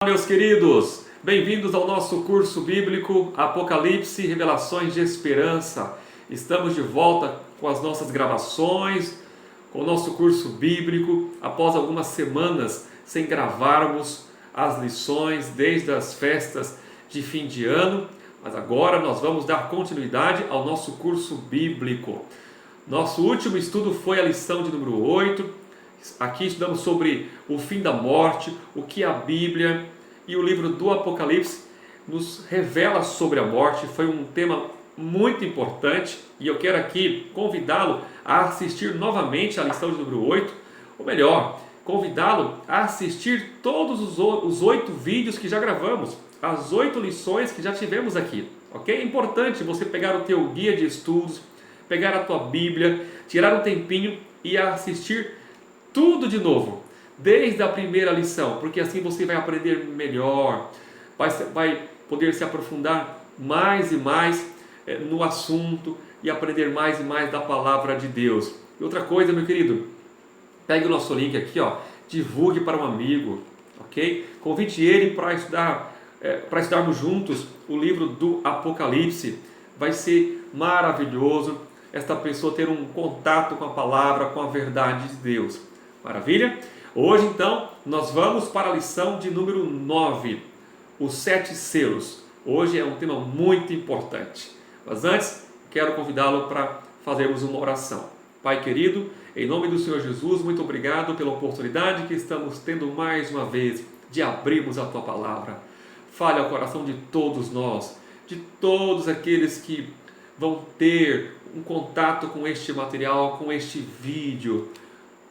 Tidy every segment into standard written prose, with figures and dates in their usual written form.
Meus queridos, bem-vindos ao nosso curso bíblico Apocalipse, Revelações de Esperança. Estamos de volta com as nossas gravações, com o nosso curso bíblico, após algumas semanas sem gravarmos as lições desde as festas de fim de ano, mas agora nós vamos dar continuidade ao nosso curso bíblico. Nosso último estudo foi a lição de número 8. Aqui estudamos sobre o fim da morte, o que a Bíblia e o livro do Apocalipse nos revela sobre a morte. Foi um tema muito importante e eu quero aqui convidá-lo a assistir novamente a lição de número 8, ou melhor, convidá-lo a assistir todos os 8 vídeos que já gravamos, as 8 lições que já tivemos aqui, ok? É importante você pegar o teu guia de estudos, pegar a tua Bíblia, tirar um tempinho e assistir tudo de novo, desde a primeira lição, porque assim você vai aprender melhor, vai poder se aprofundar mais e mais no assunto e aprender mais e mais da palavra de Deus. E outra coisa, meu querido, pegue o nosso link aqui, divulgue para um amigo, ok? Convide ele para estudarmos juntos o livro do Apocalipse. Vai ser maravilhoso esta pessoa ter um contato com a palavra, com a verdade de Deus. Maravilha? Hoje então nós vamos para a lição de número 9, os 7 selos. Hoje é um tema muito importante, mas antes quero convidá-lo para fazermos uma oração. Pai querido, em nome do Senhor Jesus, muito obrigado pela oportunidade que estamos tendo mais uma vez de abrirmos a Tua Palavra. Fale ao coração de todos nós, de todos aqueles que vão ter um contato com este material, com este vídeo.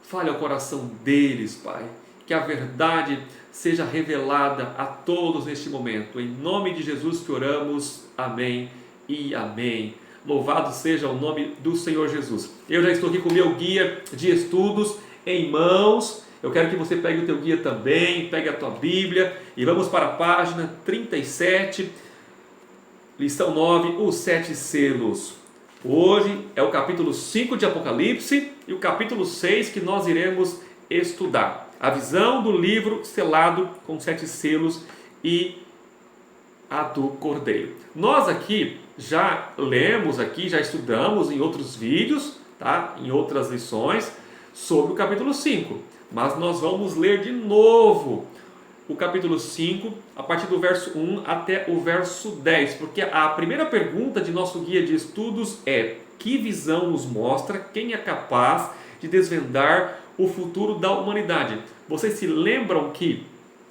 Fale ao coração deles, Pai, que a verdade seja revelada a todos neste momento. Em nome de Jesus que oramos, amém e amém. Louvado seja o nome do Senhor Jesus. Eu já estou aqui com o meu guia de estudos em mãos. Eu quero que você pegue o teu guia também, pegue a tua Bíblia e vamos para a página 37, lição 9, os 7 selos. Hoje é o capítulo 5 de Apocalipse e o capítulo 6 que nós iremos estudar. A visão do livro selado com 7 selos e a do Cordeiro. Nós aqui já lemos, já estudamos em outros vídeos, tá? Em outras lições, sobre o capítulo 5. Mas nós vamos ler de novo o capítulo 5, a partir do verso 1 até o verso 10, porque a primeira pergunta de nosso guia de estudos é: que visão nos mostra? Quem é capaz de desvendar o futuro da humanidade? Vocês se lembram que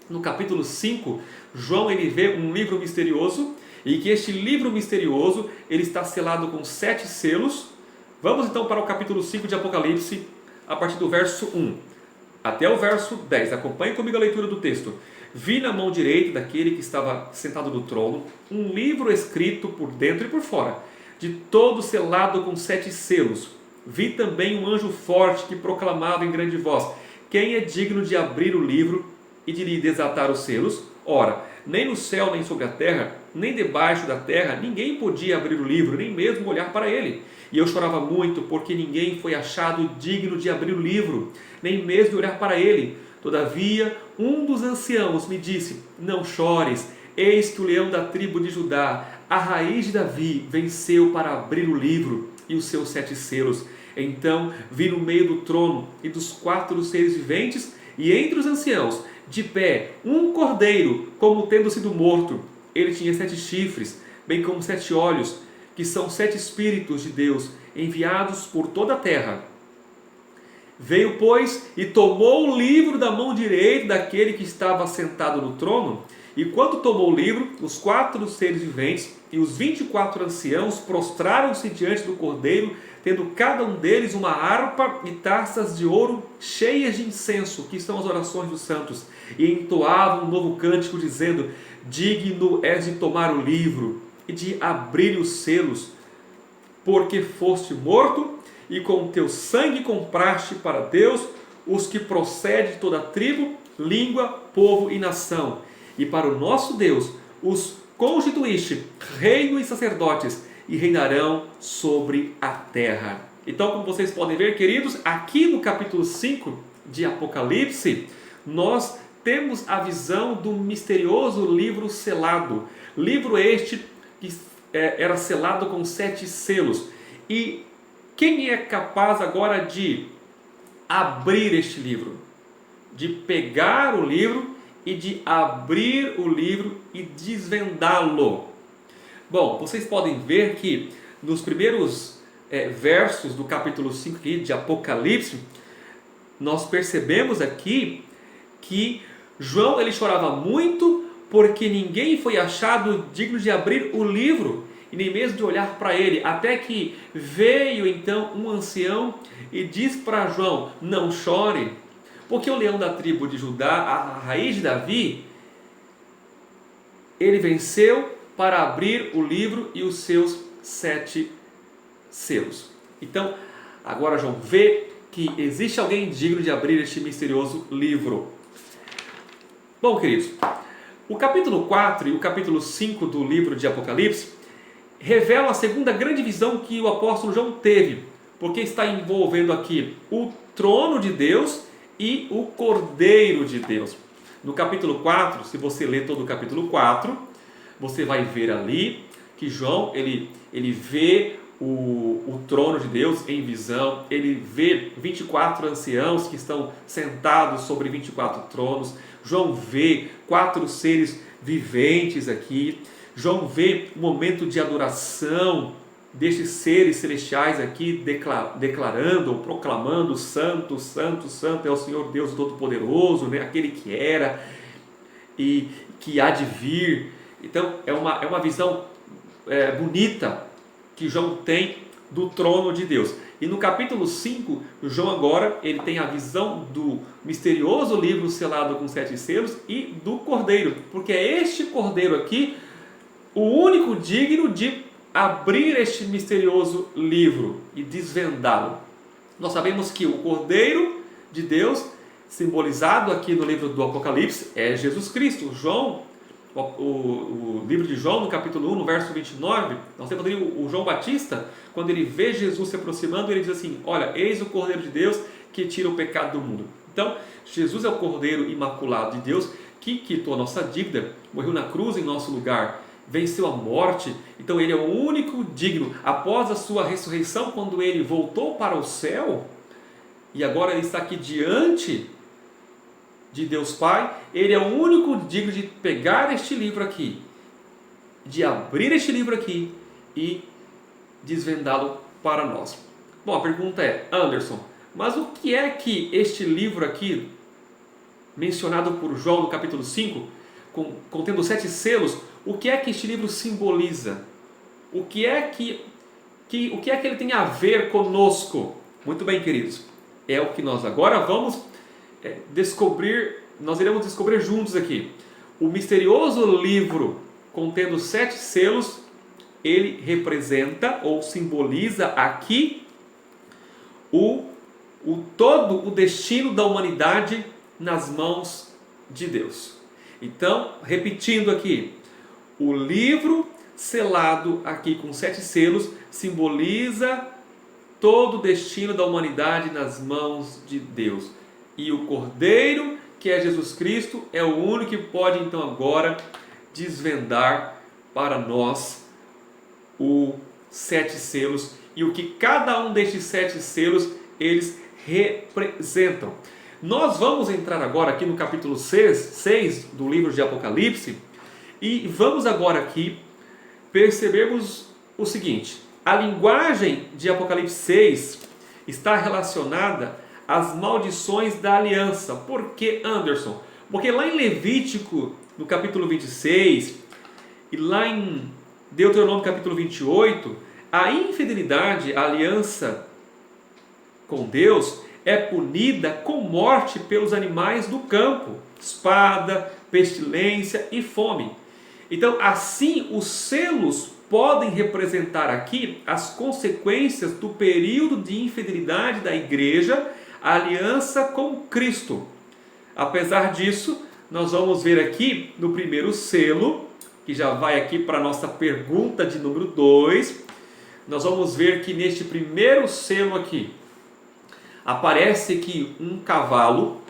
no capítulo 5, João ele vê um livro misterioso e que este livro misterioso ele está selado com 7 selos. Vamos então para o capítulo 5 de Apocalipse, a partir do verso 1. Até o verso 10, acompanhe comigo a leitura do texto. Vi na mão direita daquele que estava sentado no trono um livro escrito por dentro e por fora, de todo selado com 7 selos. Vi também um anjo forte que proclamava em grande voz: quem é digno de abrir o livro e de lhe desatar os selos? Ora, nem no céu, nem sobre a terra, nem debaixo da terra, ninguém podia abrir o livro, nem mesmo olhar para ele. E eu chorava muito, porque ninguém foi achado digno de abrir o livro, nem mesmo de olhar para ele. Todavia, um dos anciãos me disse: não chores, eis que o leão da tribo de Judá, a raiz de Davi, venceu para abrir o livro e os seus 7 selos. Então vi no meio do trono e dos 4 seres viventes, e entre os anciãos, de pé, um cordeiro, como tendo sido morto. Ele tinha 7 chifres, bem como 7 olhos, que são 7 Espíritos de Deus, enviados por toda a terra. Veio, pois, e tomou o livro da mão direita daquele que estava sentado no trono, e quando tomou o livro, os 4 seres viventes e os 24 anciãos prostraram-se diante do cordeiro, tendo cada um deles uma harpa e taças de ouro cheias de incenso, que são as orações dos santos, e entoavam um novo cântico, dizendo: digno és de tomar o livro e de abrir os selos, porque foste morto, e com teu sangue compraste para Deus os que procedem de toda tribo, língua, povo e nação. E para o nosso Deus os constituíste reino e sacerdotes, e reinarão sobre a terra. Então, como vocês podem ver, queridos, aqui no capítulo 5 de Apocalipse, nós temos a visão do misterioso livro selado. Livro este que era selado com 7 selos. E quem é capaz agora de abrir este livro? De pegar o livro e de abrir o livro e desvendá-lo. Bom, vocês podem ver que nos primeiros versos do capítulo 5 aqui, de Apocalipse, nós percebemos aqui que João ele chorava muito porque ninguém foi achado digno de abrir o livro e nem mesmo de olhar para ele, até que veio então um ancião e diz para João: não chore, porque o leão da tribo de Judá, a raiz de Davi, ele venceu para abrir o livro e os seus 7 selos. Então, agora João vê que existe alguém digno de abrir este misterioso livro. Bom, queridos, o capítulo 4 e o capítulo 5 do livro de Apocalipse revelam a segunda grande visão que o apóstolo João teve, porque está envolvendo aqui o trono de Deus e o Cordeiro de Deus. No capítulo 4, se você ler todo o capítulo 4, você vai ver ali que João ele vê o trono de Deus em visão, ele vê 24 anciãos que estão sentados sobre 24 tronos. João vê 4 seres viventes aqui. João vê um momento de adoração destes seres celestiais aqui declarando ou proclamando: Santo, Santo, Santo é o Senhor Deus Todo-Poderoso, né? Aquele que era e que há de vir. Então é uma visão bonita que João tem do trono de Deus. E no capítulo 5, João agora ele tem a visão do misterioso livro selado com 7 selos e do Cordeiro, porque é este Cordeiro aqui o único digno de abrir este misterioso livro e desvendá-lo. Nós sabemos que o Cordeiro de Deus, simbolizado aqui no livro do Apocalipse, é Jesus Cristo. O livro de João, no capítulo 1, no verso 29, nós temos ali o João Batista, quando ele vê Jesus se aproximando, ele diz assim: olha, eis o Cordeiro de Deus que tira o pecado do mundo. Então, Jesus é o Cordeiro imaculado de Deus que quitou a nossa dívida, morreu na cruz em nosso lugar, venceu a morte. Então ele é o único digno. Após a sua ressurreição, quando ele voltou para o céu e agora ele está aqui diante de Deus Pai, ele é o único digno de pegar este livro aqui, de abrir este livro aqui e desvendá-lo para nós. Bom, a pergunta é: Anderson, mas o que é que este livro aqui, mencionado por João no capítulo 5, contendo 7 selos, o que é que este livro simboliza? O que é que ele tem a ver conosco? Muito bem, queridos, é o que nós agora vamos descobrir, nós iremos descobrir juntos aqui. O misterioso livro contendo 7 selos, ele representa ou simboliza aqui todo o destino da humanidade nas mãos de Deus. Então, repetindo aqui, o livro selado aqui com 7 selos simboliza todo o destino da humanidade nas mãos de Deus. E o Cordeiro, que é Jesus Cristo, é o único que pode então agora desvendar para nós os 7 selos e o que cada um destes 7 selos eles representam. Nós vamos entrar agora aqui no capítulo 6 do livro de Apocalipse e vamos agora aqui percebermos o seguinte: a linguagem de Apocalipse 6 está relacionada às maldições da aliança. Por que, Anderson? Porque lá em Levítico, no capítulo 26, e lá em Deuteronômio capítulo 28, a infidelidade, a aliança com Deus, é punida com morte pelos animais do campo, espada, pestilência e fome. Então, assim, os selos podem representar aqui as consequências do período de infidelidade da igreja, a aliança com Cristo. Apesar disso, nós vamos ver aqui no primeiro selo, que já vai aqui para a nossa pergunta de número 2, nós vamos ver que neste primeiro selo aqui, aparece que um cavalo,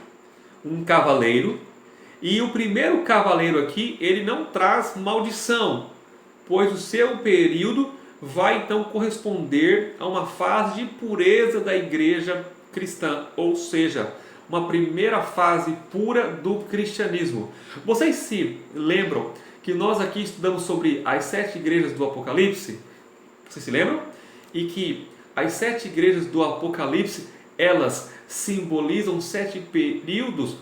um cavaleiro, E o primeiro cavaleiro aqui, ele não traz maldição, pois o seu período vai então corresponder a uma fase de pureza da igreja cristã, ou seja, uma primeira fase pura do cristianismo. Vocês se lembram que nós aqui estudamos sobre as 7 igrejas do Apocalipse? Vocês se lembram? E que as 7 igrejas do Apocalipse, elas simbolizam 7 períodos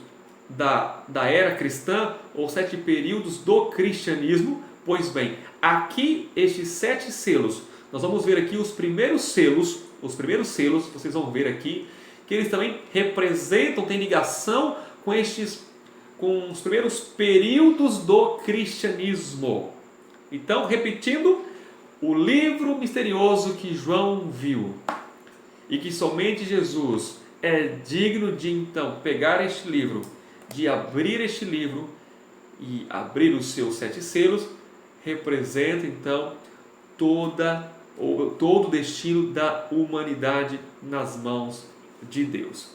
da era cristã, ou 7 períodos do cristianismo. Pois bem, aqui estes 7 selos, nós vamos ver aqui os primeiros selos, vocês vão ver aqui, que eles também representam, têm ligação com os primeiros períodos do cristianismo. Então, repetindo, o livro misterioso que João viu, e que somente Jesus é digno de então pegar este livro, de abrir este livro e abrir os seus 7 selos, representa então todo o destino da humanidade nas mãos de Deus.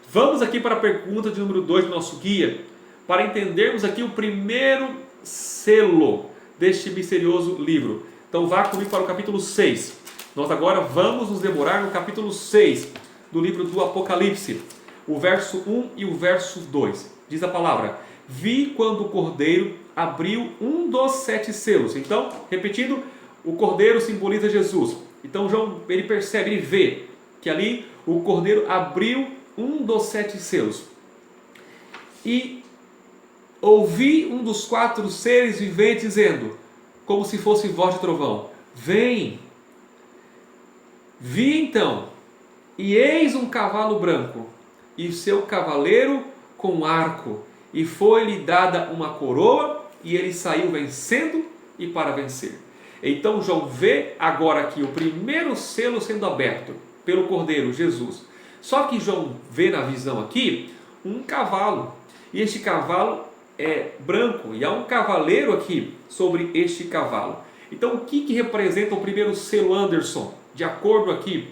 Vamos aqui para a pergunta de número 2 do nosso guia, para entendermos aqui o primeiro selo deste misterioso livro. Então vá comigo para o capítulo 6. Nós agora vamos nos demorar no capítulo 6 do livro do Apocalipse, o verso 1 e o verso 2. Diz a palavra: vi quando o Cordeiro abriu um dos 7 selos. Então, repetindo, o Cordeiro simboliza Jesus. Então João, ele percebe, ele vê que ali o Cordeiro abriu um dos 7 selos. E ouvi um dos 4 seres viventes dizendo, como se fosse voz de trovão: vem! Vi então, e eis um cavalo branco, e seu cavaleiro com arco, e foi-lhe dada uma coroa, e ele saiu vencendo e para vencer. Então João vê agora aqui o primeiro selo sendo aberto pelo Cordeiro, Jesus. Só que João vê na visão aqui um cavalo, e este cavalo é branco, e há um cavaleiro aqui sobre este cavalo. Então o que representa o primeiro selo, Anderson? De acordo aqui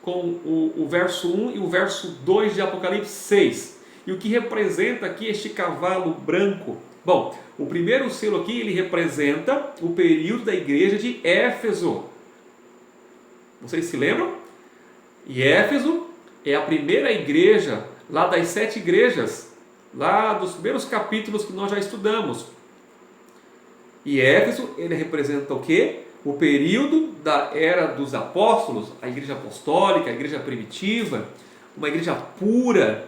com o verso 1 e o verso 2 de Apocalipse 6. E o que representa aqui este cavalo branco? Bom, o primeiro selo aqui, ele representa o período da igreja de Éfeso. Vocês se lembram? E Éfeso é a primeira igreja lá das 7 igrejas, lá dos primeiros capítulos que nós já estudamos. E Éfeso, ele representa o quê? O período da era dos apóstolos, a igreja apostólica, a igreja primitiva, uma igreja pura.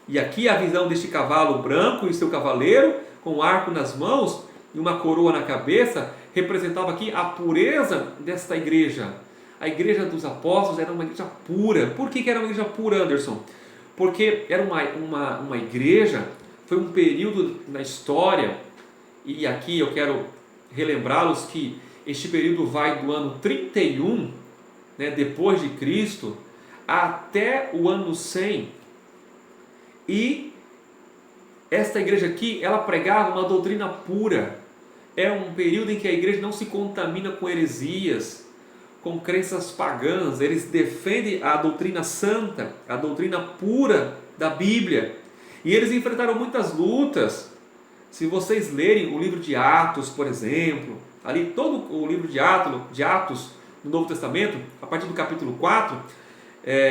E aqui a visão deste cavalo branco e seu cavaleiro, com um arco nas mãos e uma coroa na cabeça, representava aqui a pureza desta igreja. A igreja dos apóstolos era uma igreja pura. Por que era uma igreja pura, Anderson? Porque era uma igreja, foi um período na história, e aqui eu quero relembrá-los que este período vai do ano 31, depois de Cristo, até o ano 100. E esta igreja aqui, ela pregava uma doutrina pura. É um período em que a igreja não se contamina com heresias, com crenças pagãs. Eles defendem a doutrina santa, a doutrina pura da Bíblia. E eles enfrentaram muitas lutas. Se vocês lerem o livro de Atos, por exemplo, ali todo o livro de Atos no Novo Testamento, a partir do capítulo 4,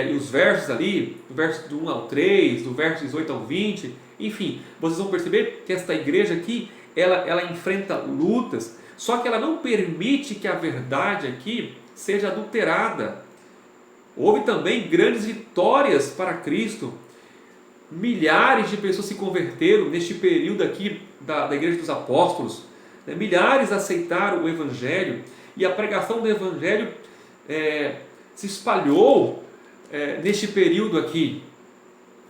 e os versos ali, do verso do 1 ao 3, do verso 18 ao 20, enfim, vocês vão perceber que esta igreja aqui, ela enfrenta lutas, só que ela não permite que a verdade aqui seja adulterada. Houve também grandes vitórias para Cristo. Milhares de pessoas se converteram neste período aqui da igreja dos apóstolos. Milhares aceitaram o Evangelho, e a pregação do Evangelho se espalhou neste período aqui.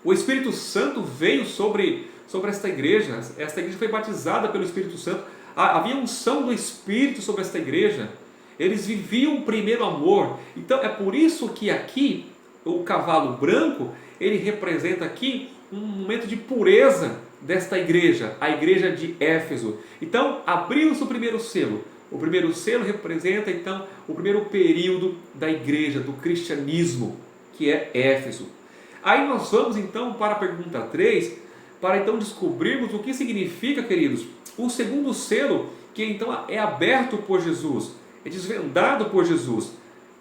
O Espírito Santo veio sobre esta igreja. Esta igreja foi batizada pelo Espírito Santo. Havia unção do Espírito sobre esta igreja. Eles viviam o primeiro amor. Então é por isso que aqui o cavalo branco, ele representa aqui um momento de pureza desta igreja, a igreja de Éfeso. Então abriu-se o primeiro selo. O primeiro selo representa então o primeiro período da igreja, do cristianismo, que é Éfeso. Aí nós vamos então para a pergunta 3, para então descobrirmos o que significa, queridos, o segundo selo, que então é aberto por Jesus, é desvendado por Jesus.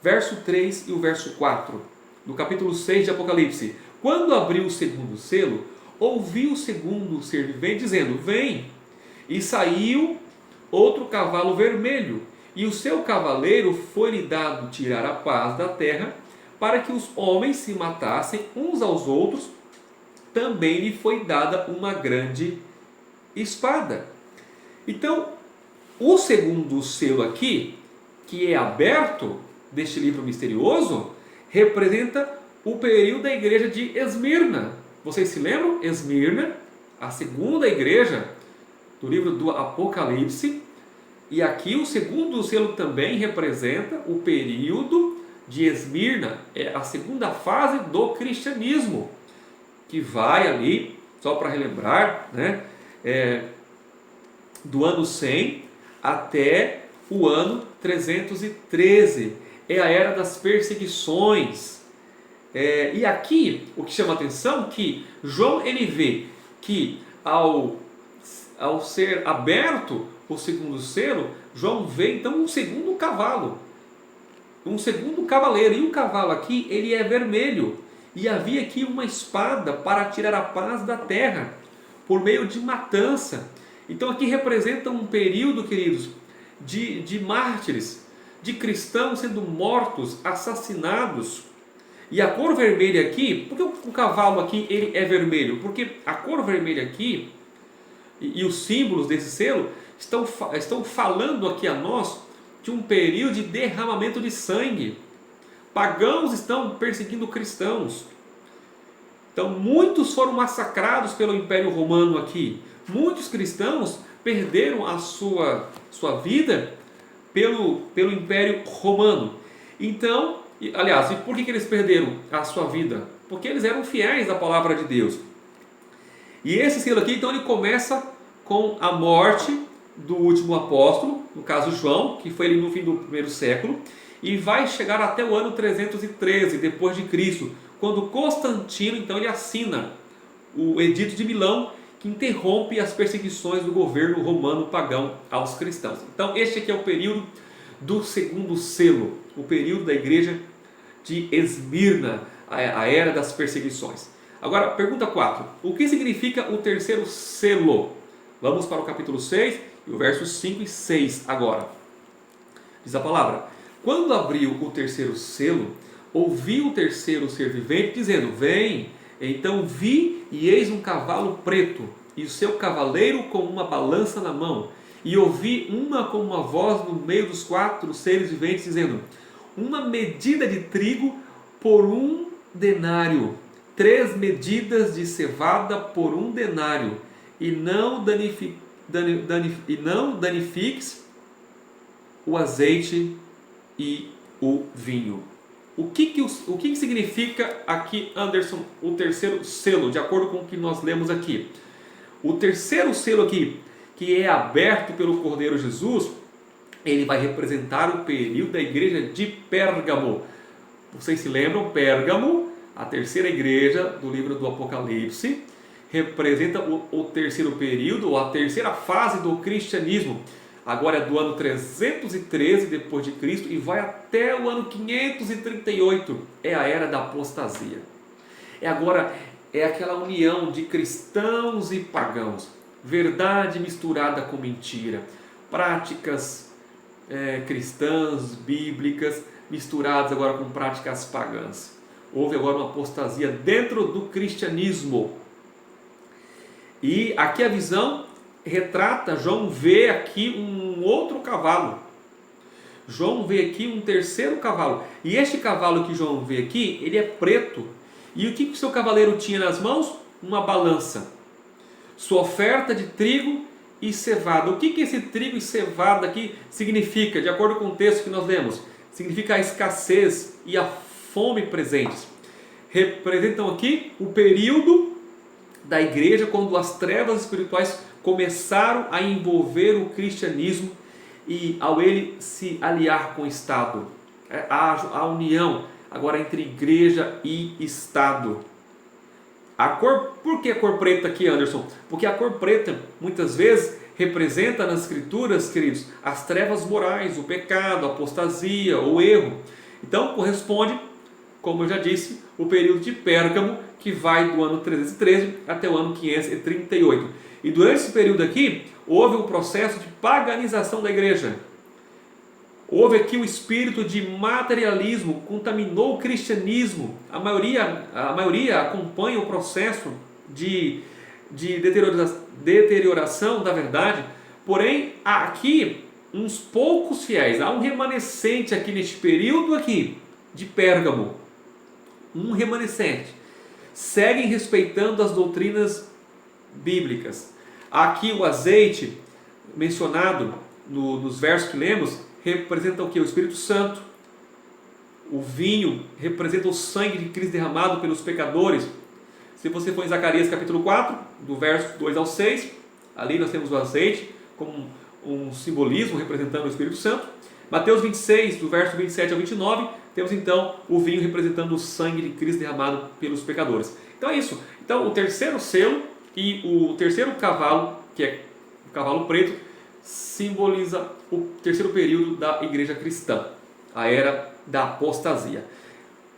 Verso 3 e o verso 4, do capítulo 6 de Apocalipse. Quando abriu o segundo selo, ouvi o segundo ser vivente dizendo: vem. E saiu outro cavalo vermelho, e o seu cavaleiro foi-lhe dado tirar a paz da terra, para que os homens se matassem uns aos outros. Também lhe foi dada uma grande espada. Então, o segundo selo aqui, que é aberto deste livro misterioso, representa o período da igreja de Esmirna. Vocês se lembram? Esmirna, a segunda igreja do livro do Apocalipse. E aqui o segundo selo também representa o período de Esmirna, é a segunda fase do cristianismo, que vai ali, só para relembrar, né, do ano 100 até o ano 313. É a era das perseguições. E aqui o que chama a atenção é que João ele vê que ao ser aberto o segundo selo, João vê então um segundo cavalo, um segundo cavaleiro, e o cavalo aqui ele é vermelho, e havia aqui uma espada para tirar a paz da terra, por meio de matança. Então aqui representa um período, queridos, de mártires, de cristãos sendo mortos, assassinados. E a cor vermelha aqui, por que o cavalo aqui ele é vermelho? Porque a cor vermelha aqui e os símbolos desse selo estão falando aqui a nós de um período de derramamento de sangue. Pagãos estão perseguindo cristãos. Então muitos foram massacrados pelo Império Romano aqui. Muitos cristãos perderam a sua vida pelo Império Romano. Então, aliás, e por que eles perderam a sua vida? Porque eles eram fiéis à palavra de Deus. E esse selo aqui, então, ele começa com a morte do último apóstolo, no caso João, que foi ali no fim do primeiro século, e vai chegar até o ano 313 depois de Cristo, quando Constantino então ele assina o Edito de Milão, que interrompe as perseguições do governo romano pagão aos cristãos. Então este aqui é o período do segundo selo, o período da igreja de Esmirna, a era das perseguições. Agora, pergunta 4. O que significa o terceiro selo? Vamos para o capítulo 6 e o versos 5 e 6 agora. Diz a palavra: quando abriu o terceiro selo, ouvi o terceiro ser vivente dizendo: vem. Então vi, e eis um cavalo preto, e o seu cavaleiro com uma balança na mão. E ouvi como uma voz no meio dos 4 seres viventes dizendo: uma medida de trigo por 1 denário, 3 medidas de cevada por 1 denário, e não danifiques o azeite e o vinho. O que significa aqui, Anderson, o terceiro selo, de acordo com o que nós lemos aqui? O terceiro selo aqui, que é aberto pelo Cordeiro Jesus, ele vai representar o período da igreja de Pérgamo. Vocês se lembram? Pérgamo, a terceira igreja do livro do Apocalipse, representa o terceiro período, ou a terceira fase do cristianismo. Agora é do ano 313 depois de Cristo e vai até o ano 538. É a era da apostasia. É aquela união de cristãos e pagãos, verdade misturada com mentira, práticas cristãs, bíblicas, misturadas agora com práticas pagãs. Houve agora uma apostasia dentro do cristianismo. E aqui a visão retrata, João vê aqui um outro cavalo. João vê aqui um terceiro cavalo. E este cavalo que João vê aqui, ele é preto. E o que o seu cavaleiro tinha nas mãos? Uma balança. Sua oferta de trigo e cevada. O que esse trigo e cevada aqui significa? De acordo com o texto que nós lemos, significa a escassez e a fome presentes. Representam aqui o período da igreja quando as trevas espirituais começaram a envolver o cristianismo e ao ele se aliar com o Estado. A união agora entre igreja e Estado. Por que a cor preta aqui, Anderson? Porque a cor preta, muitas vezes, representa nas escrituras, queridos, as trevas morais, o pecado, a apostasia, o erro. Então, corresponde, como eu já disse, o período de Pérgamo, que vai do ano 313 até o ano 538. E durante esse período aqui, houve um processo de paganização da igreja. Houve aqui o espírito de materialismo, contaminou o cristianismo. A maioria acompanha o processo de deterioração da verdade. Porém, há aqui uns poucos fiéis. Há um remanescente aqui neste período aqui de Pérgamo. Um remanescente. Seguem respeitando as doutrinas bíblicas. Aqui o azeite mencionado nos versos que lemos representa o que? O Espírito Santo. O vinho representa o sangue de Cristo derramado pelos pecadores. Se você for em Zacarias capítulo 4, do verso 2 ao 6, ali nós temos o azeite como um simbolismo representando o Espírito Santo. Mateus 26, do verso 27 ao 29, temos então o vinho representando o sangue de Cristo derramado pelos pecadores. Então é isso. Então o terceiro selo e o terceiro cavalo, que é o cavalo preto, simboliza o terceiro período da igreja cristã, a era da apostasia.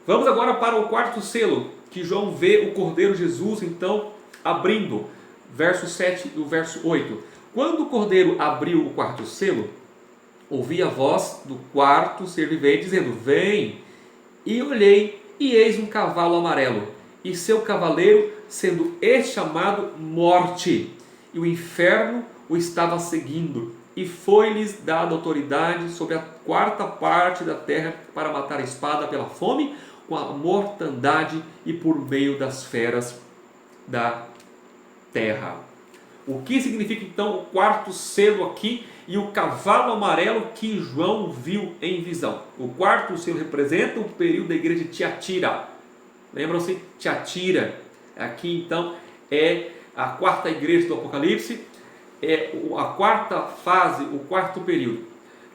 Vamos agora para o quarto selo, que João vê o Cordeiro Jesus então abrindo, verso 7 e o verso 8. Quando o Cordeiro abriu o quarto selo, ouvi a voz do quarto ser vivente dizendo: vem. E olhei, e eis um cavalo amarelo, e seu cavaleiro sendo este chamado Morte, e o inferno o estava seguindo, e foi-lhes dada autoridade sobre a quarta parte da terra para matar a espada pela fome, com a mortandade e por meio das feras da terra. O que significa então o quarto selo aqui e o cavalo amarelo que João viu em visão? O quarto selo representa o período da igreja de Tiatira. Lembram-se? Tiatira. Aqui então é a quarta igreja do Apocalipse, é a quarta fase, o quarto período.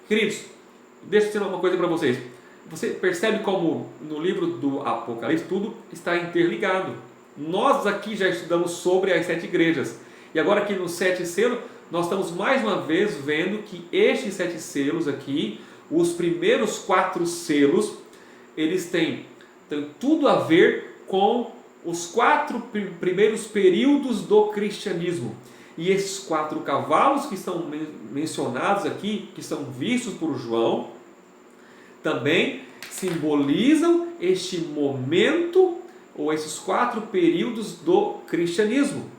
Queridos, deixa eu dizer uma coisa para vocês. Você percebe como no livro do Apocalipse tudo está interligado. Nós aqui já estudamos sobre as 7 igrejas. E agora aqui no 7 selos, nós estamos mais uma vez vendo que estes 7 selos aqui, os primeiros 4 selos, eles têm tudo a ver com os 4 primeiros períodos do cristianismo. E esses 4 cavalos que estão mencionados aqui, que são vistos por João, também simbolizam este momento, ou esses 4 períodos do cristianismo.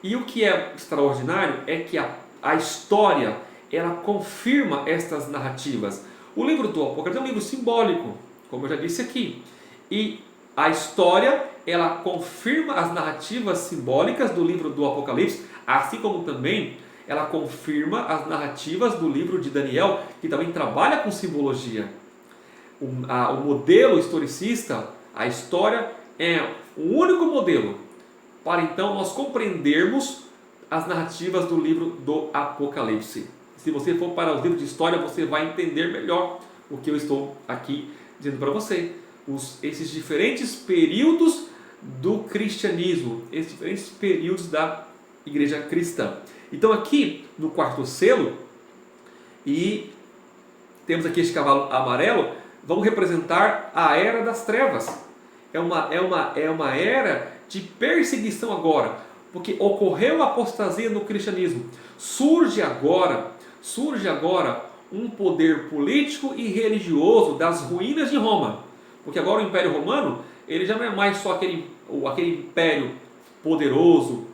E o que é extraordinário é que a história, ela confirma estas narrativas. O livro do Apocalipse é um livro simbólico, como eu já disse aqui. E a história, ela confirma as narrativas simbólicas do livro do Apocalipse, assim como também ela confirma as narrativas do livro de Daniel, que também trabalha com simbologia. O modelo historicista, a história, é o único modelo para então nós compreendermos as narrativas do livro do Apocalipse. Se você for para os livros de história, você vai entender melhor o que eu estou aqui dizendo para você. Esses diferentes períodos do cristianismo, esses diferentes períodos da igreja cristã. Então aqui no quarto selo, e temos aqui este cavalo amarelo, vamos representar a era das trevas. É uma era de perseguição agora, porque ocorreu a apostasia no cristianismo. Surge agora um poder político e religioso das ruínas de Roma, porque agora o Império Romano ele já não é mais só aquele império poderoso,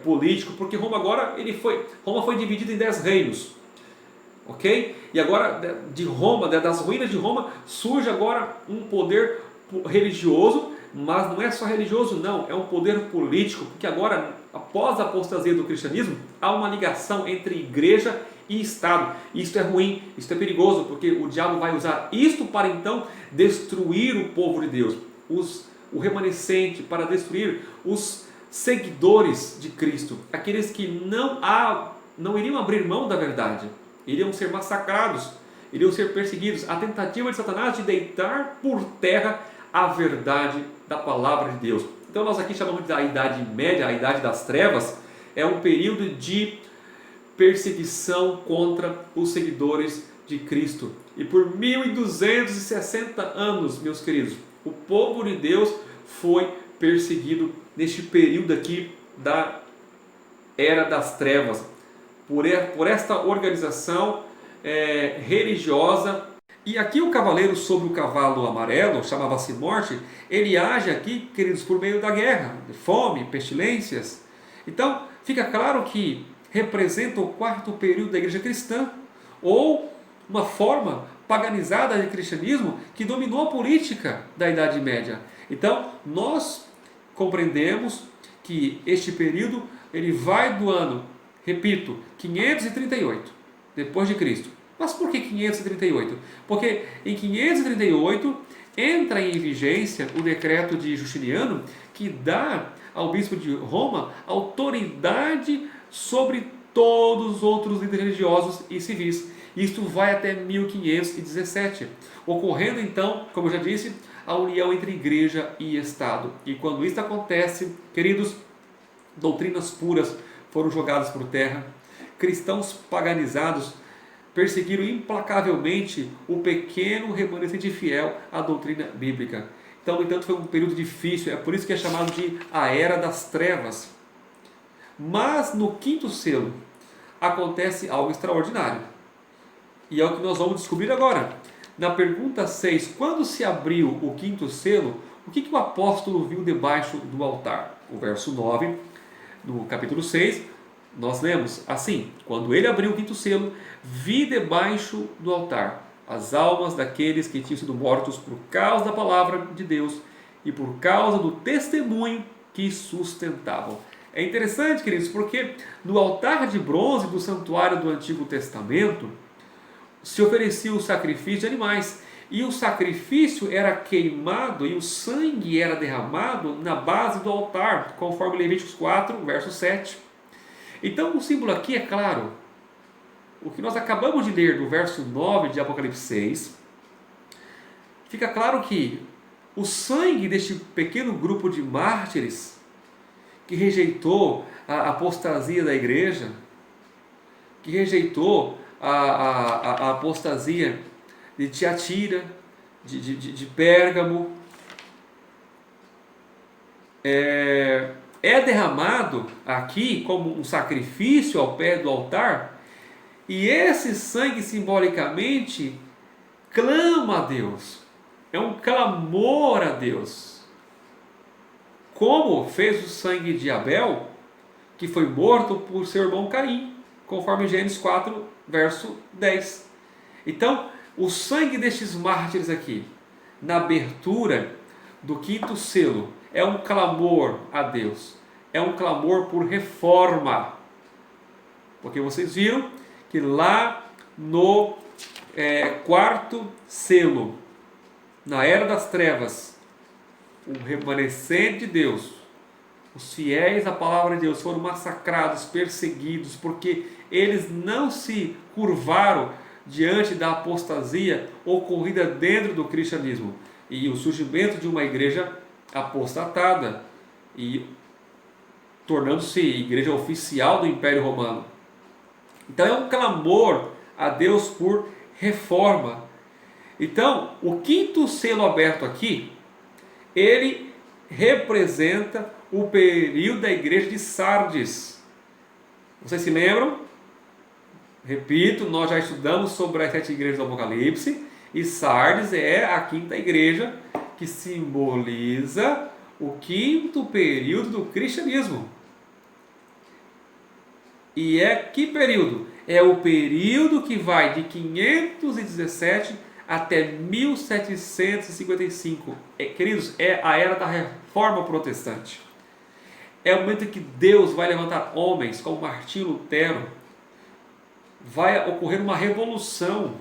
político, porque Roma foi dividida em 10 reinos, ok? E agora de Roma, das ruínas de Roma, surge agora um poder religioso, mas não é só religioso não, é um poder político, porque agora, após a apostasia do cristianismo, há uma ligação entre igreja e Estado. Isto é ruim, isto é perigoso, porque o diabo vai usar isto para então destruir o povo de Deus, o remanescente, para destruir os seguidores de Cristo, aqueles que não iriam abrir mão da verdade, iriam ser massacrados, iriam ser perseguidos. A tentativa de Satanás de deitar por terra a verdade da palavra de Deus. Então nós aqui chamamos da Idade Média, a Idade das Trevas, é um período de perseguição contra os seguidores de Cristo. E por 1260 anos, meus queridos, o povo de Deus foi perseguido neste período aqui da Era das Trevas, por esta organização religiosa. E aqui o cavaleiro sobre o cavalo amarelo, chamava-se Morte, ele age aqui, queridos, por meio da guerra, de fome, pestilências. Então, fica claro que representa o quarto período da igreja cristã, ou uma forma paganizada de cristianismo que dominou a política da Idade Média. Então, nós compreendemos que este período ele vai do ano, repito, 538 depois de Cristo. Mas por que 538? Porque em 538 entra em vigência o decreto de Justiniano, que dá ao bispo de Roma autoridade sobre todos os outros líderes religiosos e civis. Isto vai até 1517, ocorrendo então, como eu já disse, a união entre igreja e Estado. E quando isso acontece, queridos, doutrinas puras foram jogadas por terra, cristãos paganizados perseguiram implacavelmente o pequeno remanescente fiel à doutrina bíblica. Então, no entanto, foi um período difícil, é por isso que é chamado de a Era das Trevas. Mas no quinto selo acontece algo extraordinário. E é o que nós vamos descobrir agora. Na pergunta 6, quando se abriu o quinto selo, o que o apóstolo viu debaixo do altar? O verso 9, no capítulo 6, nós lemos assim: quando ele abriu o quinto selo, vi debaixo do altar as almas daqueles que tinham sido mortos por causa da palavra de Deus e por causa do testemunho que sustentavam. É interessante, queridos, porque no altar de bronze do santuário do Antigo Testamento se oferecia o sacrifício de animais, e o sacrifício era queimado e o sangue era derramado na base do altar, conforme Levíticos 4, verso 7. Então o símbolo aqui é claro. O que nós acabamos de ler do verso 9 de Apocalipse 6, fica claro que o sangue deste pequeno grupo de mártires que rejeitou a apostasia da igreja, que rejeitou a apostasia de Tiatira, de Pérgamo, é derramado aqui como um sacrifício ao pé do altar, e esse sangue simbolicamente clama a Deus, é um clamor a Deus, como fez o sangue de Abel, que foi morto por seu irmão Caim, conforme Gênesis 4, verso 10. Então, o sangue destes mártires aqui, na abertura do quinto selo, é um clamor a Deus, é um clamor por reforma, porque vocês viram que lá no quarto selo, na Era das Trevas, o remanescente de Deus, os fiéis à palavra de Deus foram massacrados, perseguidos, porque eles não se curvaram diante da apostasia ocorrida dentro do cristianismo e o surgimento de uma igreja apostatada e tornando-se igreja oficial do Império Romano. Então é um clamor a Deus por reforma. Então, o quinto selo aberto aqui, ele representa o período da igreja de Sardes. Vocês se lembram? Repito, nós já estudamos sobre as 7 igrejas do Apocalipse, e Sardes é a quinta igreja que simboliza o quinto período do cristianismo. E é que período? É o período que vai de 517 até 1755. Queridos, é a era da Reforma Protestante. É o momento em que Deus vai levantar homens como Martinho Lutero. Vai ocorrer uma revolução.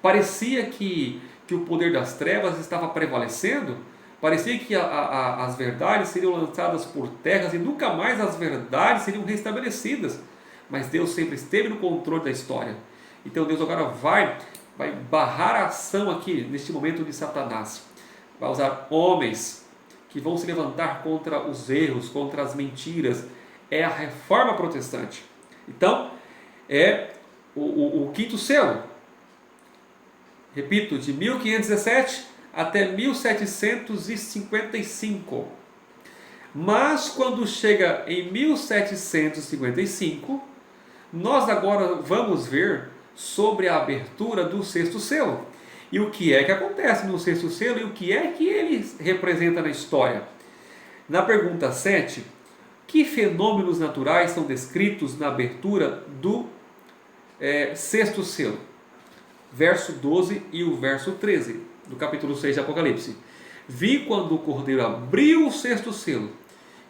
Parecia que o poder das trevas estava prevalecendo. Parecia que as verdades seriam lançadas por terra e nunca mais as verdades seriam restabelecidas. Mas Deus sempre esteve no controle da história. Então Deus agora vai barrar a ação aqui, neste momento de Satanás. Vai usar homens que vão se levantar contra os erros, contra as mentiras. É a reforma protestante. Então, é o quinto selo. Repito, de 1517 até 1755. Mas quando chega em 1755, nós agora vamos ver sobre a abertura do sexto selo. E o que é que acontece no sexto selo e o que é que ele representa na história. Na pergunta 7, que fenômenos naturais são descritos na abertura do sexto selo? Verso 12 e o verso 13 do capítulo 6 de Apocalipse. Vi quando o Cordeiro abriu o sexto selo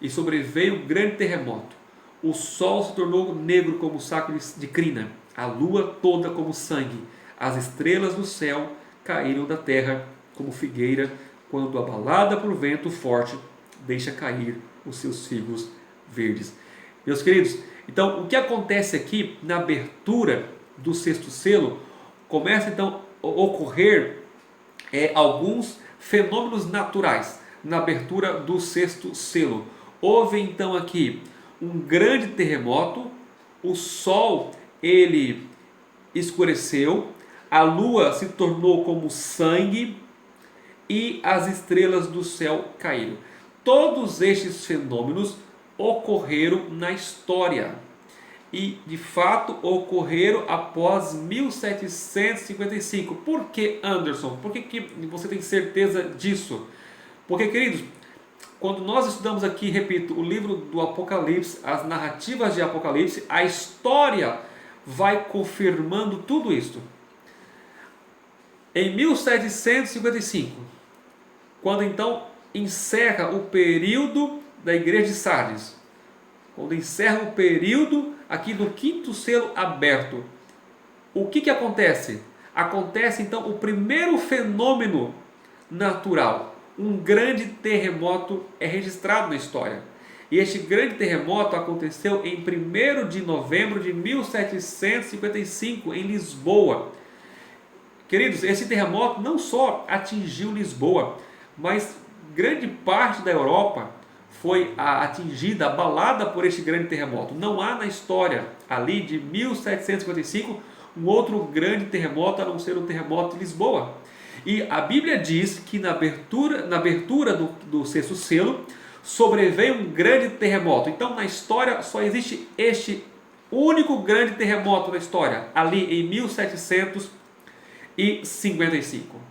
e sobreveio um grande terremoto. O sol se tornou negro como saco de crina, a lua toda como sangue, as estrelas do céu caíram da terra como figueira quando abalada por vento forte deixa cair os seus figos verdes. Meus queridos, então o que acontece aqui na abertura do sexto selo? Começa então a ocorrer alguns fenômenos naturais na abertura do sexto selo. Houve então aqui um grande terremoto, o sol ele escureceu, a lua se tornou como sangue e as estrelas do céu caíram. Todos estes fenômenos ocorreram na história. E de fato ocorreram após 1755. Por que, Anderson? Por que você tem certeza disso? Porque, queridos, quando nós estudamos aqui, repito, o livro do Apocalipse, as narrativas de Apocalipse, a história vai confirmando tudo isso. Em 1755, quando então encerra o período da igreja de Sardes, quando encerra o período aqui do quinto selo aberto, o que acontece? Acontece então o primeiro fenômeno natural. Um grande terremoto é registrado na história. E este grande terremoto aconteceu em 1º de novembro de 1755, em Lisboa. Queridos, esse terremoto não só atingiu Lisboa, mas grande parte da Europa foi atingida, abalada por este grande terremoto. Não há na história ali de 1755 um outro grande terremoto a não ser o terremoto de Lisboa. E a Bíblia diz que na abertura do sexto selo sobreveio um grande terremoto. Então na história só existe este único grande terremoto na história, ali em 1755.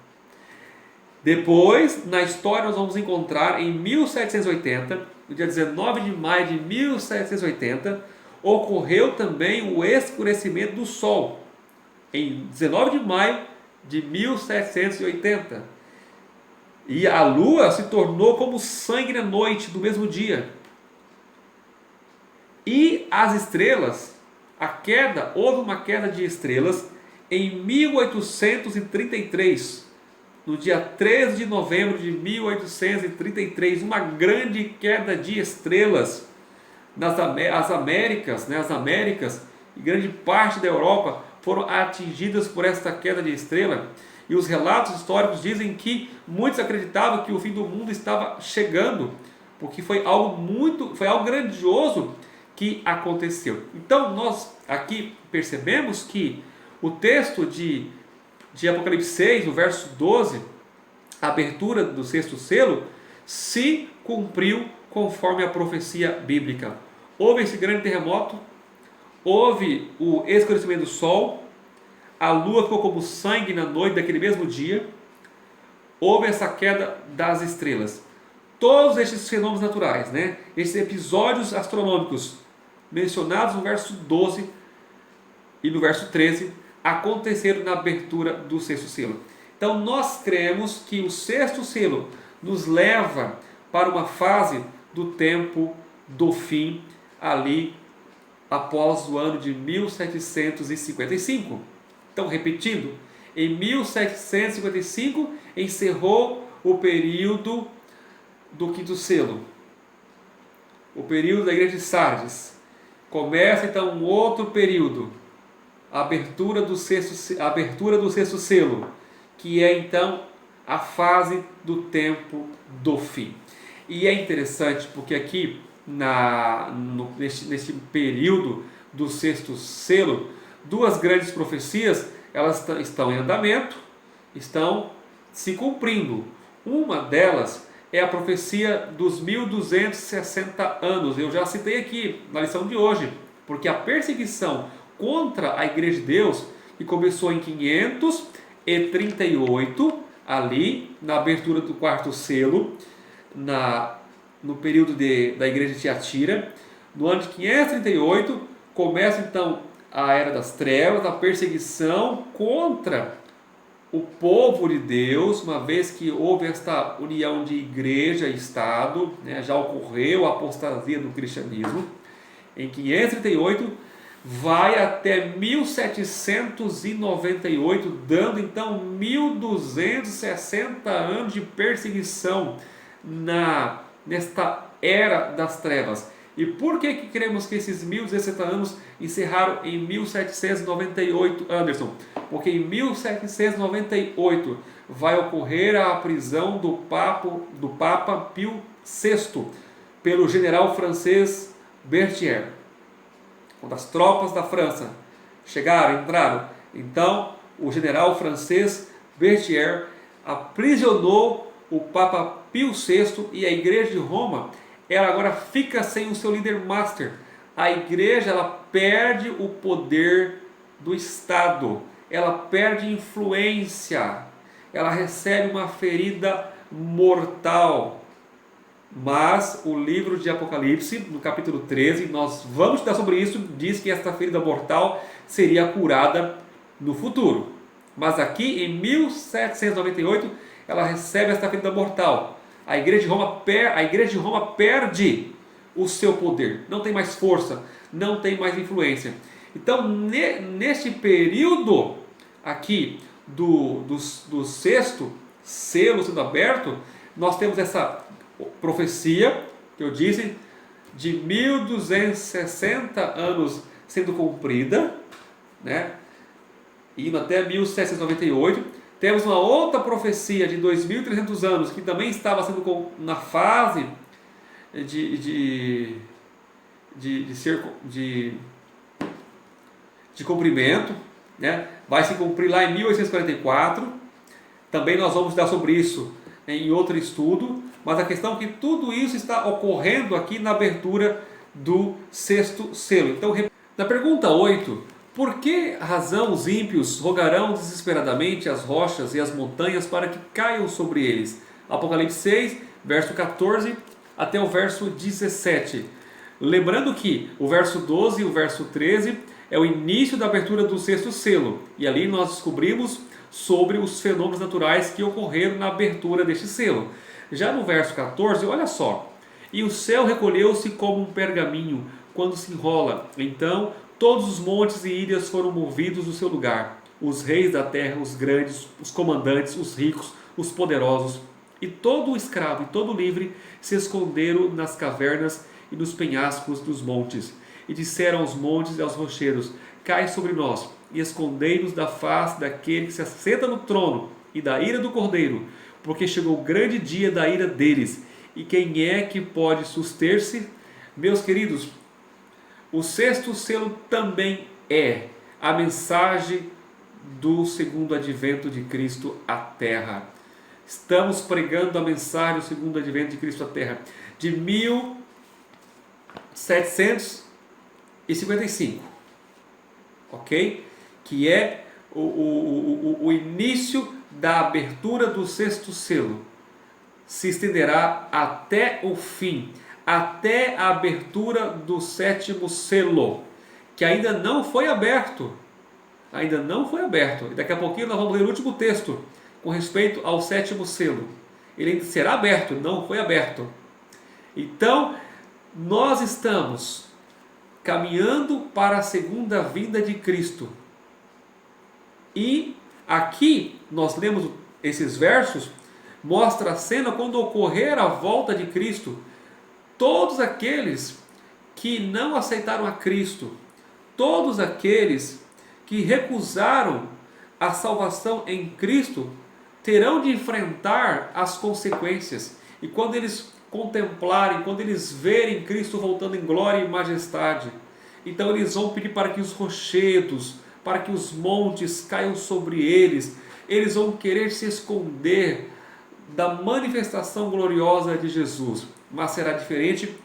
Depois, na história, nós vamos encontrar em 1780, no dia 19 de maio de 1780, ocorreu também o escurecimento do Sol, em 19 de maio de 1780. E a Lua se tornou como sangue na noite do mesmo dia. E as estrelas, houve uma queda de estrelas em 1833, no dia 13 de novembro de 1833, uma grande queda de estrelas nas Américas, as Américas e grande parte da Europa foram atingidas por esta queda de estrela. E os relatos históricos dizem que muitos acreditavam que o fim do mundo estava chegando, porque foi algo grandioso que aconteceu. Então nós aqui percebemos que o texto de Apocalipse 6, no verso 12, a abertura do sexto selo, se cumpriu conforme a profecia bíblica. Houve esse grande terremoto, houve o escurecimento do sol, a lua ficou como sangue na noite daquele mesmo dia, houve essa queda das estrelas. Todos estes fenômenos naturais, esses episódios astronômicos mencionados no verso 12 e no verso 13, aconteceram na abertura do sexto selo. Então nós cremos que o sexto selo nos leva para uma fase do tempo do fim, ali após o ano de 1755. Então, repetindo, em 1755 encerrou o período do quinto selo, o período da igreja de Sardes. Começa então um outro período, a abertura do sexto selo, que é então a fase do tempo do fim. E é interessante porque aqui nesse período do sexto selo, duas grandes profecias elas estão em andamento, estão se cumprindo. Uma delas é a profecia dos 1260 anos. Eu já citei aqui na lição de hoje, porque a perseguição contra a Igreja de Deus, que começou em 538, ali na abertura do quarto selo, no período da Igreja de Tiatira. No ano de 538 começa então a Era das Trevas, a perseguição contra o povo de Deus, uma vez que houve esta união de igreja e Estado, né, já ocorreu a apostasia do cristianismo. Em 538 vai até 1798, dando então 1260 anos de perseguição nesta Era das Trevas. E por que cremos que esses 1260 anos encerraram em 1798, Anderson? Porque em 1798 vai ocorrer a prisão do Papa Pio VI pelo general francês Berthier. Quando as tropas da França entraram, então o general francês Berthier aprisionou o Papa Pio VI e a Igreja de Roma ela agora fica sem o seu líder master. A igreja ela perde o poder do Estado, ela perde influência, ela recebe uma ferida mortal. Mas o livro de Apocalipse, no capítulo 13, nós vamos estudar sobre isso, diz que esta ferida mortal seria curada no futuro. Mas aqui em 1798 ela recebe esta ferida mortal. A Igreja de Roma perde o seu poder, não tem mais força, não tem mais influência. Então, neste período aqui do sexto selo sendo aberto, nós temos essa profecia que eu disse de 1260 anos sendo cumprida, né? Indo até 1798. Temos uma outra profecia de 2.300 anos que também estava sendo na fase de cumprimento, né? Vai se cumprir lá em 1844. Também nós vamos estudar sobre isso em outro estudo, mas a questão é que tudo isso está ocorrendo aqui na abertura do sexto selo. Então, na pergunta 8, por que razão os ímpios rogarão desesperadamente as rochas e as montanhas para que caiam sobre eles? Apocalipse 6, verso 14 até o verso 17. Lembrando que o verso 12 e o verso 13 é o início da abertura do sexto selo. E ali nós descobrimos sobre os fenômenos naturais que ocorreram na abertura deste selo. Já no verso 14, olha só. E o céu recolheu-se como um pergaminho quando se enrola. Então todos os montes e ilhas foram movidos do seu lugar. Os reis da terra, os grandes, os comandantes, os ricos, os poderosos, e todo o escravo e todo o livre se esconderam nas cavernas e nos penhascos dos montes. E disseram aos montes e aos rochedos: cai sobre nós, e escondei-nos da face daquele que se assenta no trono e da ira do Cordeiro, porque chegou o grande dia da ira deles. E quem é que pode suster-se? Meus queridos, o sexto selo também é a mensagem do segundo advento de Cristo à Terra. Estamos pregando a mensagem do segundo advento de Cristo à Terra de 1755, ok? Que é o início da abertura do sexto selo. Se estenderá até o fim, até a abertura do sétimo selo, que ainda não foi aberto. Ainda não foi aberto. E daqui a pouquinho nós vamos ler o último texto com respeito ao sétimo selo. Ele ainda será aberto, não foi aberto. Então, nós estamos caminhando para a segunda vinda de Cristo. E aqui nós lemos esses versos, mostra a cena quando ocorrer a volta de Cristo. Todos aqueles que não aceitaram a Cristo, todos aqueles que recusaram a salvação em Cristo, terão de enfrentar as consequências. E quando eles contemplarem, quando eles verem Cristo voltando em glória e majestade, então eles vão pedir para que os rochedos, para que os montes caiam sobre eles, eles vão querer se esconder da manifestação gloriosa de Jesus, mas será diferente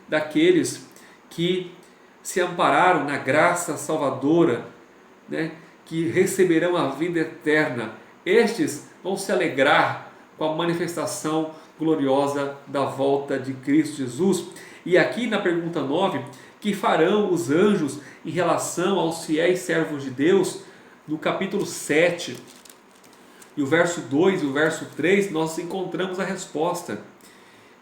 daqueles que se ampararam na graça salvadora, né, que receberão a vida eterna. Estes vão se alegrar com a manifestação gloriosa da volta de Cristo Jesus. E aqui na pergunta 9, que farão os anjos em relação aos fiéis servos de Deus, no capítulo 7, e o verso 2 e o verso 3, nós encontramos a resposta.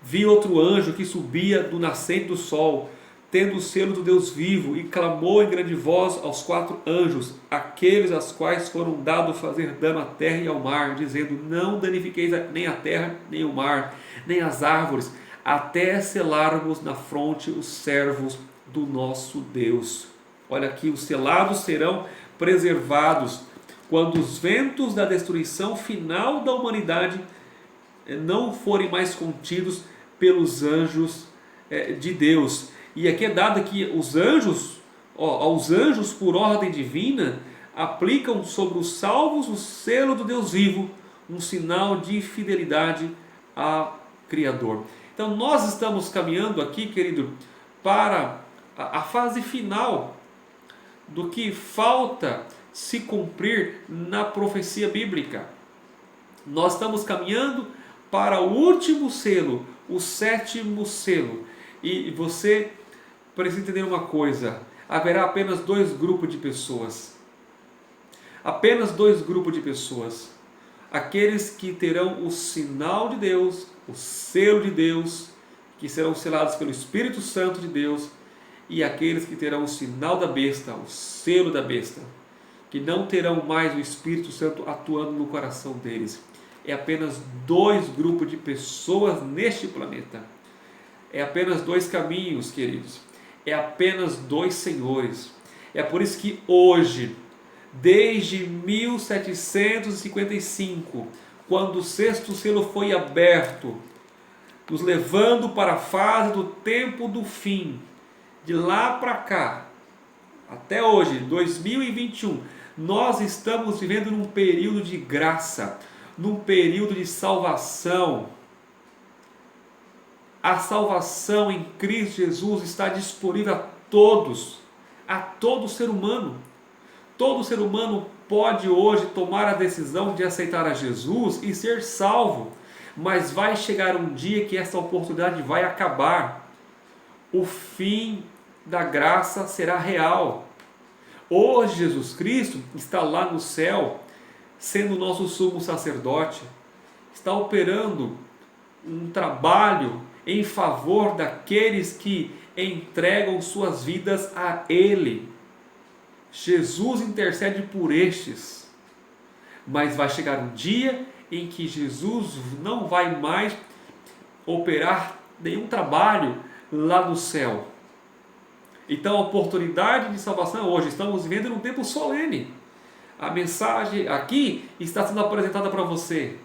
Vi outro anjo que subia do nascente do sol, tendo o selo do Deus vivo, e clamou em grande voz aos 4 anjos, aqueles aos quais foram dado fazer dano à terra e ao mar, dizendo: não danifiqueis nem a terra, nem o mar, nem as árvores, até selarmos na fronte os servos do nosso Deus. Olha aqui, os selados serão preservados quando os ventos da destruição final da humanidade não forem mais contidos pelos anjos de Deus. E aqui é dado que os anjos, aos anjos por ordem divina, aplicam sobre os salvos o selo do Deus vivo, um sinal de fidelidade ao Criador. Então nós estamos caminhando aqui, querido, para a fase final do que falta se cumprir na profecia bíblica. Nós estamos caminhando para o último selo, o 7º selo. E você precisa entender uma coisa: haverá apenas 2 grupos de pessoas. Apenas 2 grupos de pessoas. Aqueles que terão o sinal de Deus, o selo de Deus, que serão selados pelo Espírito Santo de Deus, e aqueles que terão o sinal da besta, o selo da besta, que não terão mais o Espírito Santo atuando no coração deles. É apenas 2 grupos de pessoas neste planeta. É apenas 2 caminhos, queridos. É apenas 2 senhores. É por isso que hoje, desde 1755, quando o 6º selo foi aberto, nos levando para a fase do tempo do fim, de lá para cá, até hoje, 2021, nós estamos vivendo num período de graça, num período de salvação. A salvação em Cristo Jesus está disponível a todos, a todo ser humano. Todo ser humano pode hoje tomar a decisão de aceitar a Jesus e ser salvo, mas vai chegar um dia que essa oportunidade vai acabar. O fim da graça será real. Hoje Jesus Cristo está lá no céu, sendo o nosso sumo sacerdote, está operando um trabalho em favor daqueles que entregam suas vidas a Ele. Jesus intercede por estes, mas vai chegar um dia em que Jesus não vai mais operar nenhum trabalho lá no céu. Então a oportunidade de salvação hoje, estamos vivendo num tempo solene. A mensagem aqui está sendo apresentada para você,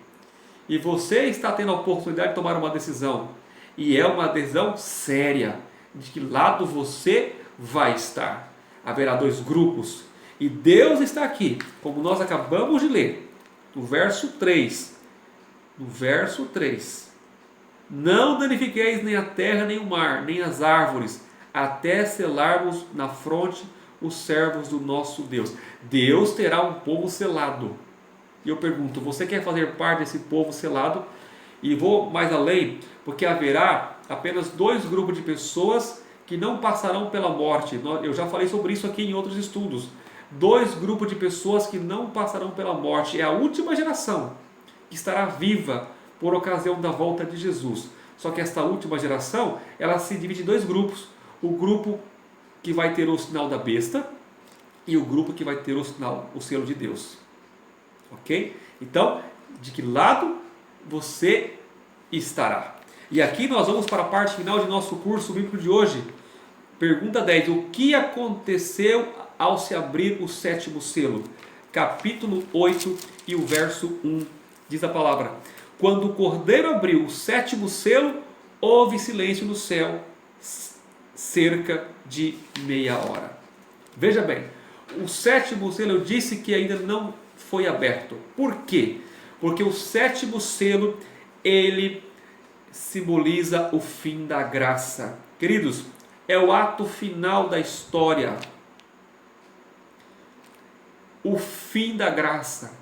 e você está tendo a oportunidade de tomar uma decisão, e é uma decisão séria, de que lado você vai estar. Haverá 2 grupos, e Deus está aqui, como nós acabamos de ler, no verso 3, não danifiqueis nem a terra, nem o mar, nem as árvores, até selarmos na fronte os servos do nosso Deus. Deus terá um povo selado. E eu pergunto, você quer fazer parte desse povo selado? E vou mais além, porque haverá apenas 2 grupos de pessoas que não passarão pela morte. Eu já falei sobre isso aqui em outros estudos. 2 grupos de pessoas que não passarão pela morte. É a última geração que estará viva por ocasião da volta de Jesus. Só que esta última geração, ela se divide em 2 grupos. O grupo que vai ter o sinal da besta e o grupo que vai ter o selo de Deus. Ok? Então, de que lado você estará? E aqui nós vamos para a parte final de nosso curso bíblico de hoje. Pergunta 10. O que aconteceu ao se abrir o 7º selo? Capítulo 8 e o verso 1. Diz a palavra: quando o Cordeiro abriu o 7º selo, houve silêncio no céu cerca de meia hora. Veja bem, o sétimo selo eu disse que ainda não foi aberto. Por quê? Porque o sétimo selo, ele simboliza o fim da graça. Queridos, é o ato final da história. O fim da graça.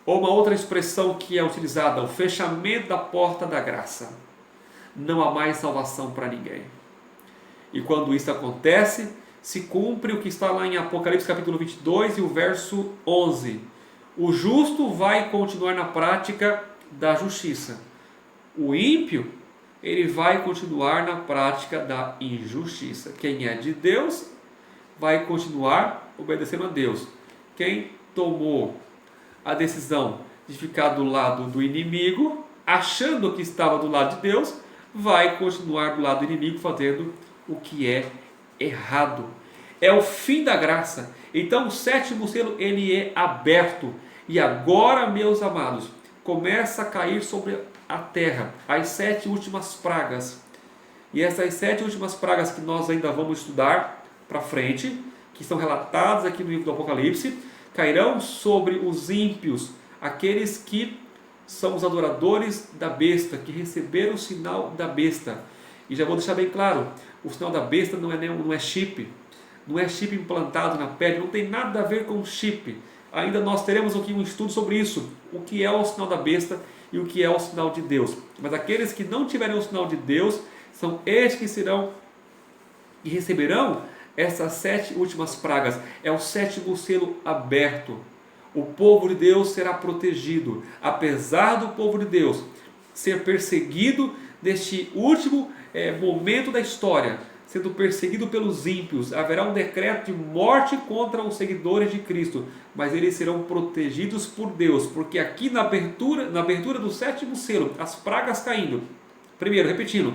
Ou uma outra expressão que é utilizada, o fechamento da porta da graça. Não há mais salvação para ninguém. E quando isso acontece, se cumpre o que está lá em Apocalipse capítulo 22 e o verso 11. O justo vai continuar na prática da justiça. O ímpio, ele vai continuar na prática da injustiça. Quem é de Deus vai continuar obedecendo a Deus. Quem tomou a decisão de ficar do lado do inimigo, achando que estava do lado de Deus, vai continuar do lado do inimigo fazendo o que é errado. É o fim da graça. Então o sétimo selo, ele é aberto. E agora, meus amados, começa a cair sobre a terra as 7 últimas pragas. E essas 7 últimas pragas que nós ainda vamos estudar para frente, que estão relatadas aqui no livro do Apocalipse, cairão sobre os ímpios, aqueles que são os adoradores da besta, que receberam o sinal da besta. E já vou deixar bem claro, o sinal da besta não é chip, não é chip implantado na pele, não tem nada a ver com chip. Ainda nós teremos aqui um estudo sobre isso, o que é o sinal da besta e o que é o sinal de Deus. Mas aqueles que não tiverem o sinal de Deus, são estes que serão e receberão essas 7 últimas pragas. É o sétimo selo aberto. O povo de Deus será protegido, apesar do povo de Deus ser perseguido neste último momento da história, sendo perseguido pelos ímpios. Haverá um decreto de morte contra os seguidores de Cristo, mas eles serão protegidos por Deus, porque aqui na abertura do sétimo selo, as pragas caindo. Primeiro, repetindo,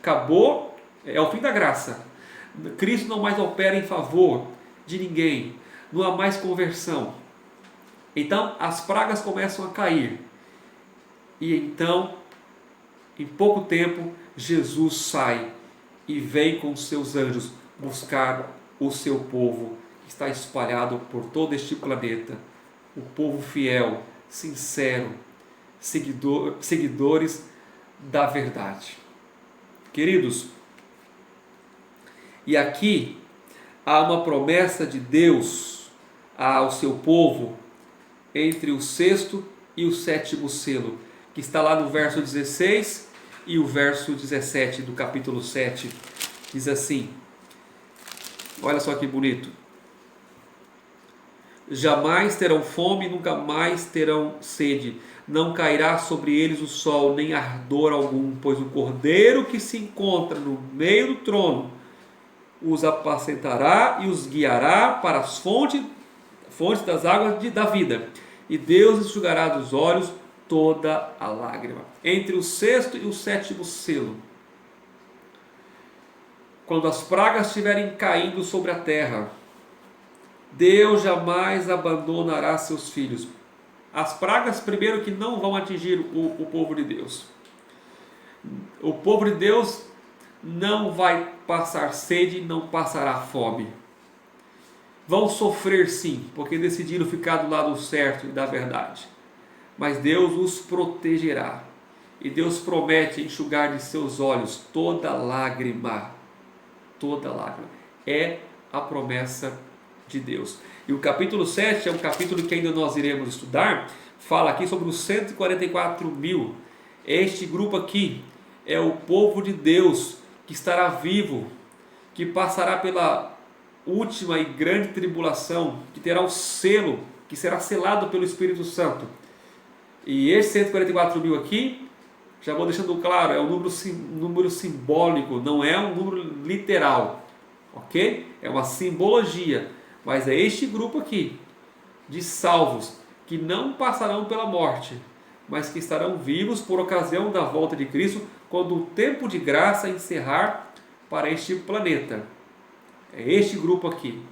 acabou, é o fim da graça. Cristo não mais opera em favor de ninguém, não há mais conversão. Então as pragas começam a cair. E então, em pouco tempo, Jesus sai e vem com seus anjos buscar o seu povo, que está espalhado por todo este planeta. O povo fiel, sincero, seguidores da verdade. Queridos, e aqui há uma promessa de Deus ao seu povo entre o sexto e o sétimo selo, que está lá no verso 16 e o verso 17 do capítulo 7, diz assim, olha só que bonito: jamais terão fome, nunca mais terão sede, não cairá sobre eles o sol, nem ardor algum, pois o Cordeiro que se encontra no meio do trono os apacentará e os guiará para as fontes das águas da vida, e Deus enxugará dos olhos toda a lágrima. Entre o sexto e o sétimo selo, quando as pragas estiverem caindo sobre a terra, Deus jamais abandonará seus filhos. As pragas, primeiro, que não vão atingir o povo de Deus. O povo de Deus não vai passar sede, não passará fome. Vão sofrer sim, porque decidiram ficar do lado certo e da verdade. Mas Deus os protegerá. E Deus promete enxugar de seus olhos toda lágrima. Toda lágrima. É a promessa de Deus. E o capítulo 7 é um capítulo que ainda nós iremos estudar. Fala aqui sobre os 144 mil. Este grupo aqui é o povo de Deus que estará vivo, que passará pela última e grande tribulação, que terá o selo, que será selado pelo Espírito Santo. E esses 144 mil aqui, já vou deixando claro, é um número simbólico, não é um número literal, ok? É uma simbologia, mas é este grupo aqui, de salvos, que não passarão pela morte, mas que estarão vivos por ocasião da volta de Cristo, quando o tempo de graça encerrar para este planeta. É este grupo aqui.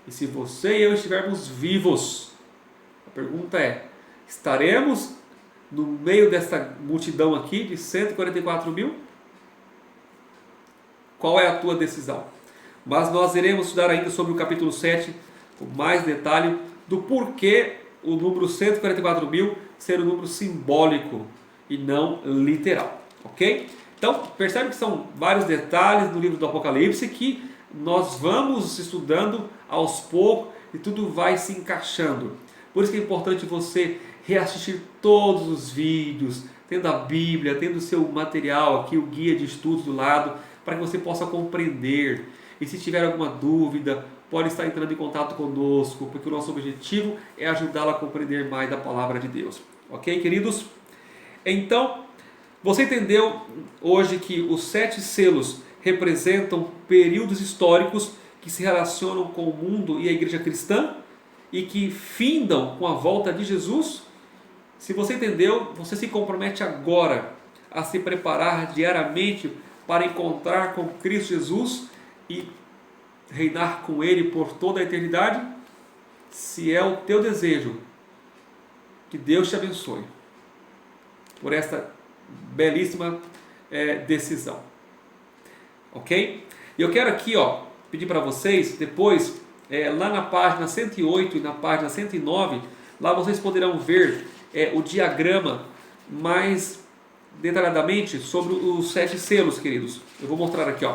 E se você e eu estivermos vivos, a pergunta é, estaremos no meio dessa multidão aqui de 144 mil? qual é a tua decisão. Mas nós iremos estudar ainda sobre o capítulo 7, com mais detalhe do porquê o número 144.000 ser um número simbólico e não literal, ok? Então, percebe que são vários detalhes no livro do Apocalipse que nós vamos estudando aos poucos e tudo vai se encaixando. Por isso que é importante você reassistir todos os vídeos, tendo a Bíblia, tendo o seu material aqui, o guia de estudos do lado, para que você possa compreender. E se tiver alguma dúvida, pode estar entrando em contato conosco, porque o nosso objetivo é ajudá-lo a compreender mais da palavra de Deus. Ok, queridos? Então, você entendeu hoje que os 7 selos representam períodos históricos que se relacionam com o mundo e a igreja cristã e que findam com a volta de Jesus? Se você entendeu, você se compromete agora a se preparar diariamente para encontrar com Cristo Jesus e reinar com Ele por toda a eternidade? Se é o teu desejo, que Deus te abençoe por esta belíssima decisão. Ok? E eu quero aqui pedir para vocês, depois, lá na página 108 e na página 109, lá vocês poderão ver o diagrama mais detalhadamente sobre os 7 selos, queridos. Eu vou mostrar aqui,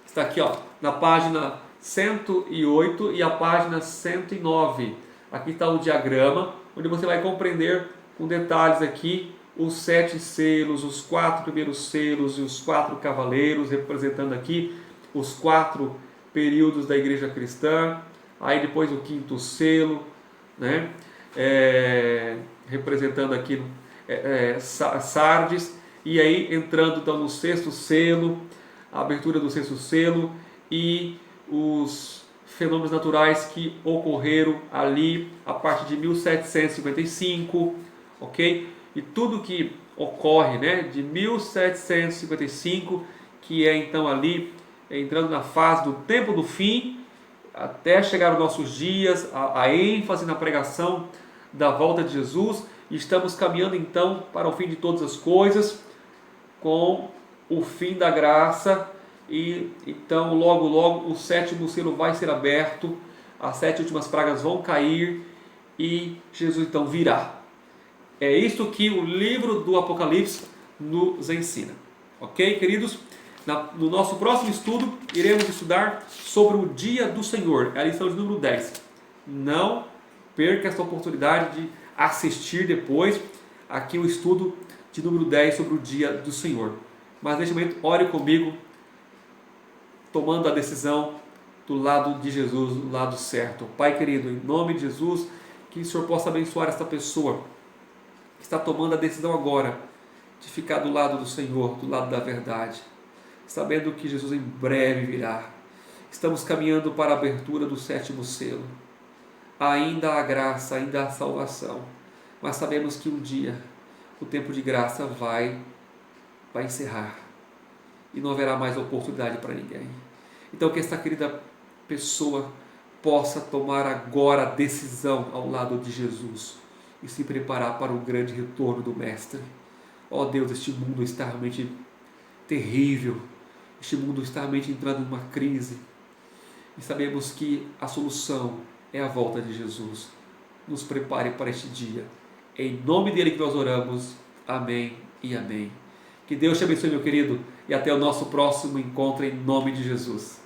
está aqui na página 108 e a página 109. Aqui está o diagrama, onde você vai compreender com detalhes aqui os 7 selos, os 4 primeiros selos e os 4 cavaleiros, representando aqui os 4 períodos da igreja cristã. Aí depois o 5º selo, né? Representando aqui Sardes, e aí entrando então no 6º selo, a abertura do 6º selo e os fenômenos naturais que ocorreram ali a partir de 1755, ok? E tudo que ocorre, né, de 1755, que é então ali entrando na fase do tempo do fim, até chegar aos nossos dias, a ênfase na pregação da volta de Jesus, e estamos caminhando então para o fim de todas as coisas, com o fim da graça, e então logo o 7º selo vai ser aberto, as 7 últimas pragas vão cair, e Jesus então virá. É isto que o livro do Apocalipse nos ensina. Ok, queridos? No nosso próximo estudo, iremos estudar sobre o dia do Senhor, é a lição de número 10. Não perca essa oportunidade de assistir depois aqui o estudo de número 10 sobre o dia do Senhor. Mas neste momento, ore comigo, tomando a decisão do lado de Jesus, do lado certo. Pai querido, em nome de Jesus, que o Senhor possa abençoar esta pessoa que está tomando a decisão agora de ficar do lado do Senhor, do lado da verdade, sabendo que Jesus em breve virá. Estamos caminhando para a abertura do 7º selo. Ainda há graça, ainda há salvação, mas sabemos que um dia o tempo de graça vai encerrar e não haverá mais oportunidade para ninguém. Então que esta querida pessoa possa tomar agora a decisão ao lado de Jesus e se preparar para o grande retorno do Mestre. Ó Deus, este mundo está realmente terrível, este mundo está realmente entrando numa crise, e sabemos que a solução é a volta de Jesus. Nos prepare para este dia. Em nome dele que nós oramos. Amém e amém. Que Deus te abençoe, meu querido, e até o nosso próximo encontro em nome de Jesus.